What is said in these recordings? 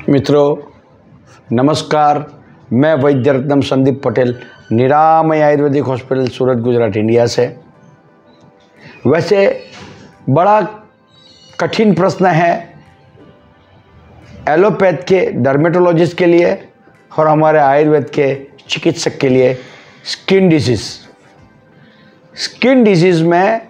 मित्रों नमस्कार, मैं वैद्य रत्नम संदीप पटेल, निरामय आयुर्वेदिक हॉस्पिटल सूरत गुजरात इंडिया से। वैसे बड़ा कठिन प्रश्न है एलोपैथ के डर्मेटोलॉजिस्ट के लिए और हमारे आयुर्वेद के चिकित्सक के लिए। स्किन डिजीज़ में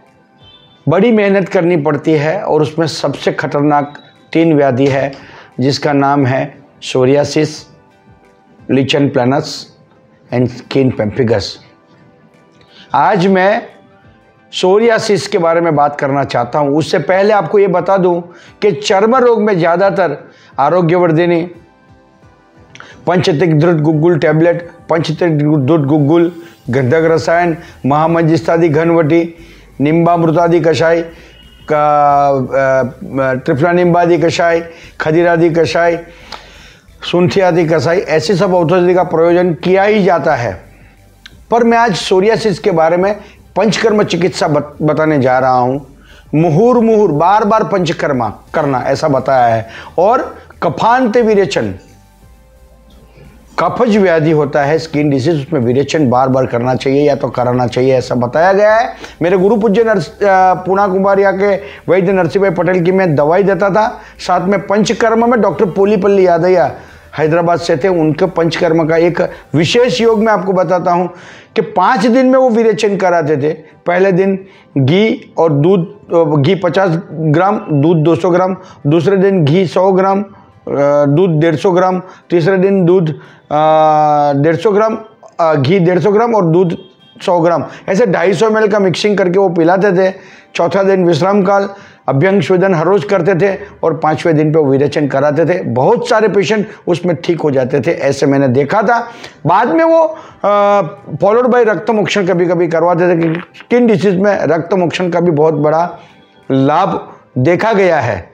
बड़ी मेहनत करनी पड़ती है और उसमें सबसे खतरनाक 3 व्याधि है जिसका नाम है psoriasis, lichen planus and skin pemphigus. आज मैं सोरियासिस के बारे में बात करना चाहता हूँ। उससे पहले आपको ये बता दूँ कि चर्म रोग में ज़्यादातर आरोग्यवर्धिनी, पंचतिक द्रुत गुग्गुल टैबलेट, पंचतिक द्रुत गुग्गुल, गंधक रसायन, महामंजिष्ठादि घनवटी, निम्बामृतादि कषाय, त्रिफला निम्बादि कषाय, खदीरादि कषाय, सुंठी आदि कषाय, ऐसे सब औषधि का प्रयोजन किया ही जाता है। पर मैं आज सोरियासिस के बारे में पंचकर्म चिकित्सा बताने जा रहा हूँ। मुहुर बार बार पंचकर्मा करना ऐसा बताया है। और कफांत विरेचन, कफज व्याधि होता है स्किन डिजीज, उसमें विरेचन बार बार करना चाहिए या तो कराना चाहिए ऐसा बताया गया है। मेरे गुरु पूज्य पूना कुमारिया के वैद्य नरसिंह भाई पटेल की मैं दवाई देता था। साथ में पंचकर्म में डॉक्टर पोलीपल्ली यादैया हैदराबाद से थे, उनके पंचकर्म का एक विशेष योग मैं आपको बताता हूँ कि 5 दिन में वो विरेचन कराते थे। पहले दिन घी और दूध, घी 50 ग्राम, दूध 200 ग्राम, दूसरे दिन घी 100 ग्राम, दूध 150 ग्राम, तीसरे दिन दूध 150 ग्राम, घी 150 ग्राम और दूध 100 ग्राम, ऐसे 250 ml का मिक्सिंग करके वो पिलाते थे। चौथा दिन विश्राम काल, अभ्यंग स्वेदन हर रोज करते थे और 5वें दिन पे वो विरेचन कराते थे। बहुत सारे पेशेंट उसमें ठीक हो जाते थे, ऐसे मैंने देखा था। बाद में वो फॉलोड बाय रक्त मोक्षण कभी कभी करवाते थे कि स्किन डिसीज में रक्त मोक्षण का भी बहुत बड़ा लाभ देखा गया है।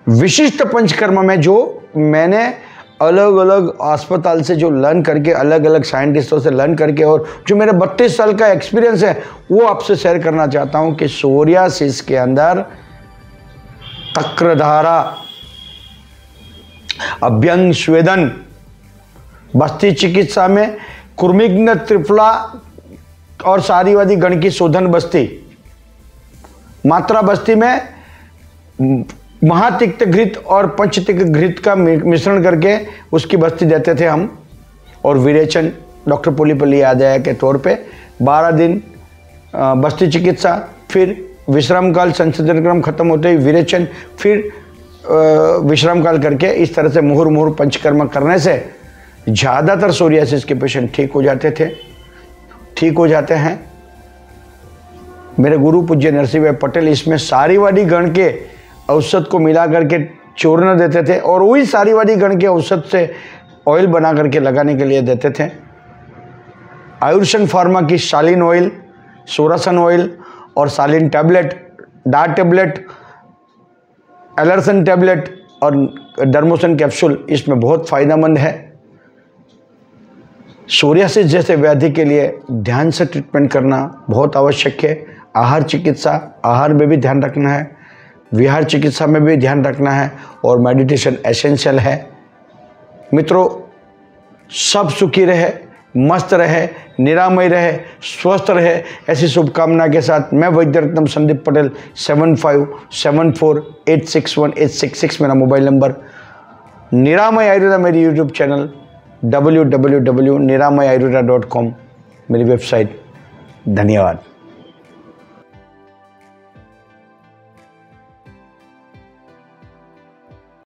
विशिष्ट पंचकर्म में जो मैंने अलग अलग अस्पताल से जो लर्न करके, अलग अलग साइंटिस्टों से लर्न करके, और जो मेरे 32 साल का एक्सपीरियंस है वो आपसे शेयर करना चाहता हूं कि सोरियासिस के अंदर तक्रधारा, अभ्यंग स्वेदन, बस्ती चिकित्सा में कुर्मिघ्न, त्रिफला और सारीवादी गण की शोधन बस्ती, मात्रा बस्ती में महातिक्त घृत और पंचतिक्त घृत का मिश्रण करके उसकी बस्ती देते थे हम। और विरेचन डॉक्टर पोलीपल्ली यादैया के तौर पे 12 दिन बस्ती चिकित्सा, फिर विश्राम काल, संशोधन क्रम खत्म होते ही विरेचन, फिर विश्राम काल करके इस तरह से मुहुर पंचकर्म करने से ज़्यादातर सोरियासिस के पेशेंट ठीक हो जाते हैं। मेरे गुरु पूज्य नरसिंह भाई पटेल इसमें सारीवादी गण के औषध को मिला करके चूर्ण देते थे और वही सारीवादी गण के औषध से ऑयल बना करके लगाने के लिए देते थे। आयुर्वेद फार्मा की सालिन ऑयल, सोरासन ऑयल और सालिन टैबलेट, डार्ट टैबलेट, एलर्सन टैबलेट और डर्मोसन कैप्सूल इसमें बहुत फ़ायदेमंद है। सोरियासिस जैसे व्याधि के लिए ध्यान से ट्रीटमेंट करना बहुत आवश्यक है। आहार चिकित्सा, आहार में भी ध्यान रखना है, विहार चिकित्सा में भी ध्यान रखना है और मेडिटेशन एसेंशियल है। मित्रों, सब सुखी रहे, मस्त रहे, निरामय रहे, स्वस्थ रहे, ऐसी शुभकामना के साथ मैं वैद्य रत्नम संदीप पटेल 7574861866 मेरा मोबाइल नंबर, निरामय आयुर्वेदा मेरी यूट्यूब चैनल, www.niramayayurveda.com मेरी वेबसाइट। धन्यवाद।